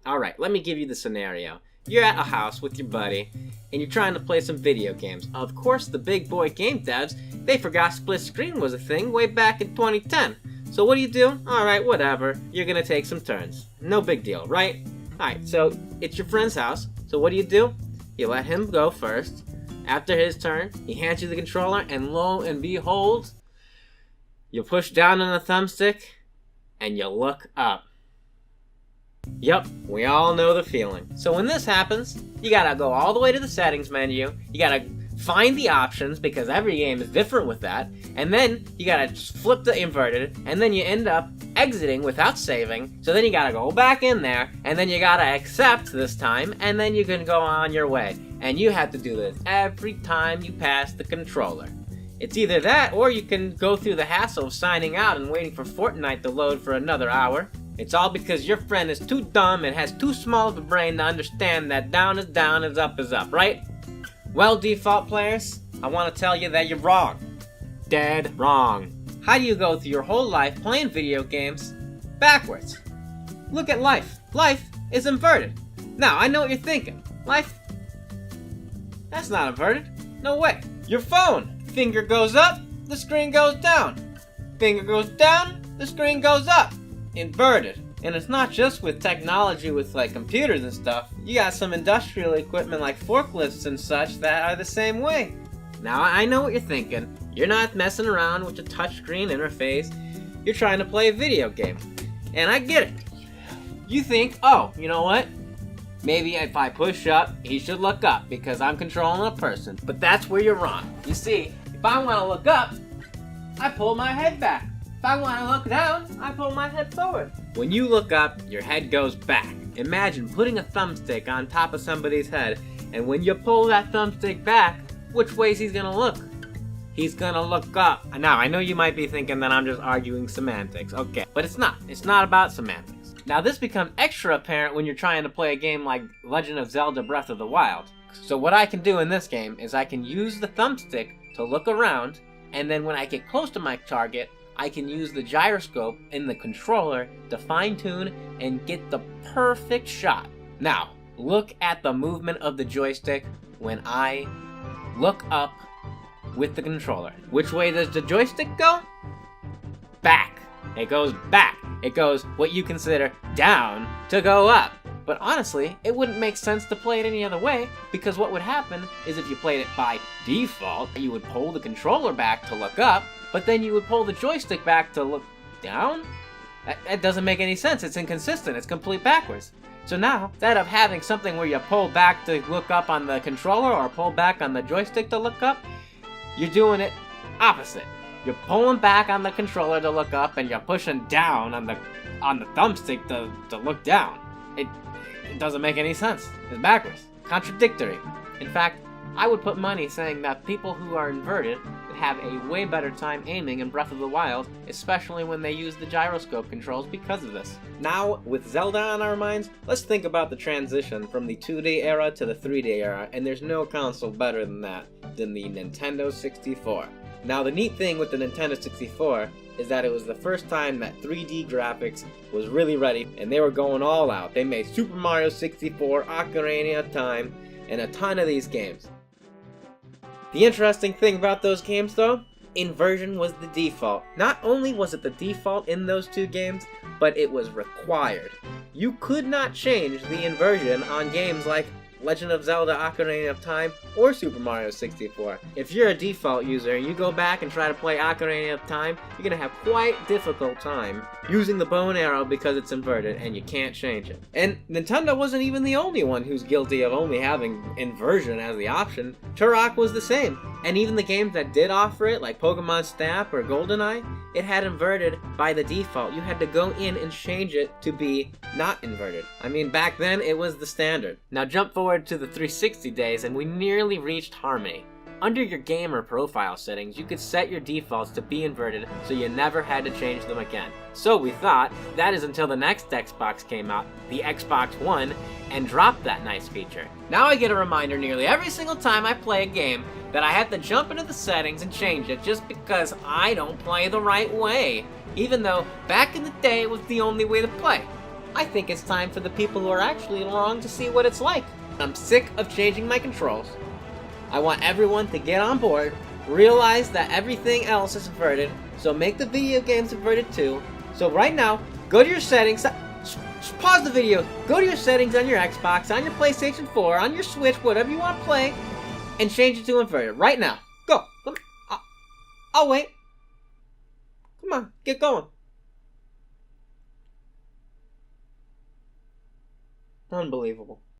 Alright, let me give you the scenario. You're at a house with your buddy, and you're trying to play some video games. Of course, the big boy game devs, they forgot split screen was a thing way back in 2010. So what do? Alright, whatever. You're gonna take some turns. No big deal, right? Alright, so it's your friend's house. So what do? You let him go first. After his turn, he hands you the controller, and lo and behold, you push down on the thumbstick, and you look up. Yup, we all know the feeling. So when this happens, you gotta go all the way to the settings menu, you gotta find the options, because every game is different with that, and then you gotta flip the inverted, and then you end up exiting without saving, so then you gotta go back in there, and then you gotta accept this time, and then you can go on your way. And you have to do this every time you pass the controller. It's either that, or you can go through the hassle of signing out and waiting for Fortnite to load for another hour. It's all because your friend is too dumb and has too small of a brain to understand that down is up, right? Well, default players, I want to tell you that you're wrong. Dead wrong. How do you go through your whole life playing video games backwards? Look at life. Life is inverted. Now, I know what you're thinking. Life? That's not inverted. No way. Your phone. Finger goes up, the screen goes down. Finger goes down, the screen goes up. Inverted. And it's not just with technology with like computers and stuff. You got some industrial equipment like forklifts and such that are the same way. Now I know what you're thinking. You're not messing around with a touchscreen interface. You're trying to play a video game. And I get it. You think, oh, you know what? Maybe if I push up, he should look up because I'm controlling a person. But that's where you're wrong. You see, if I want to look up, I pull my head back. If I want to look down, I pull my head forward. When you look up, your head goes back. Imagine putting a thumbstick on top of somebody's head, and when you pull that thumbstick back, which way's he gonna look? He's gonna look up. Now, I know you might be thinking that I'm just arguing semantics. Okay, but it's not. It's not about semantics. Now, this becomes extra apparent when you're trying to play a game like Legend of Zelda Breath of the Wild. So what I can do in this game is I can use the thumbstick to look around, and then when I get close to my target, I can use the gyroscope in the controller to fine-tune and get the perfect shot. Now, look at the movement of the joystick when I look up with the controller. Which way does the joystick go? Back. It goes back. It goes what you consider down to go up. But honestly, it wouldn't make sense to play it any other way, because what would happen is if you played it by default, you would pull the controller back to look up, but then you would pull the joystick back to look down? That doesn't make any sense. It's inconsistent. It's complete backwards. So now, instead of having something where you pull back to look up on the controller or pull back on the joystick to look up, you're doing it opposite. You're pulling back on the controller to look up, and you're pushing down on the thumbstick to look down. It doesn't make any sense. It's backwards. Contradictory. In fact, I would put money saying that people who are inverted would have a way better time aiming in Breath of the Wild, especially when they use the gyroscope controls because of this. Now, with Zelda on our minds, let's think about the transition from the 2D era to the 3D era, and there's no console better than that, than the Nintendo 64. Now, the neat thing with the Nintendo 64 is that it was the first time that 3D graphics was really ready, and they were going all out. They made Super Mario 64, Ocarina of Time, and a ton of these games. The interesting thing about those games, though, Inversion was the default. Not only was it the default in those two games, but it was required. You could not change the inversion on games like Legend of Zelda Ocarina of Time or Super Mario 64. If you're a default user and you go back and try to play Ocarina of Time, you're gonna have quite difficult time using the bow and arrow because it's inverted and you can't change it. And Nintendo wasn't even the only one who's guilty of only having inversion as the option. Turok was the same. And even the games that did offer it, like Pokemon Snap or GoldenEye, it had inverted by the default. You had to go in and change it to be not inverted. I mean, back then it was the standard. Now jump forward to the 360 days and we nearly reached harmony. Under your gamer profile settings, you could set your defaults to be inverted so you never had to change them again. So we thought, that is until the next Xbox came out, the Xbox One, and dropped that nice feature. Now I get a reminder nearly every single time I play a game that I have to jump into the settings and change it just because I don't play the right way. Even though back in the day it was the only way to play. I think it's time for the people who are actually wrong to see what it's like. I'm sick of changing my controls. I want everyone to get on board, realize that everything else is inverted, so make the video games inverted too. So right now, go to your settings, pause the video, go to your settings on your Xbox, on your PlayStation 4, on your Switch, whatever you want to play, and change it to inverted. Right now. Go. I'll wait. Come on, get going. Unbelievable.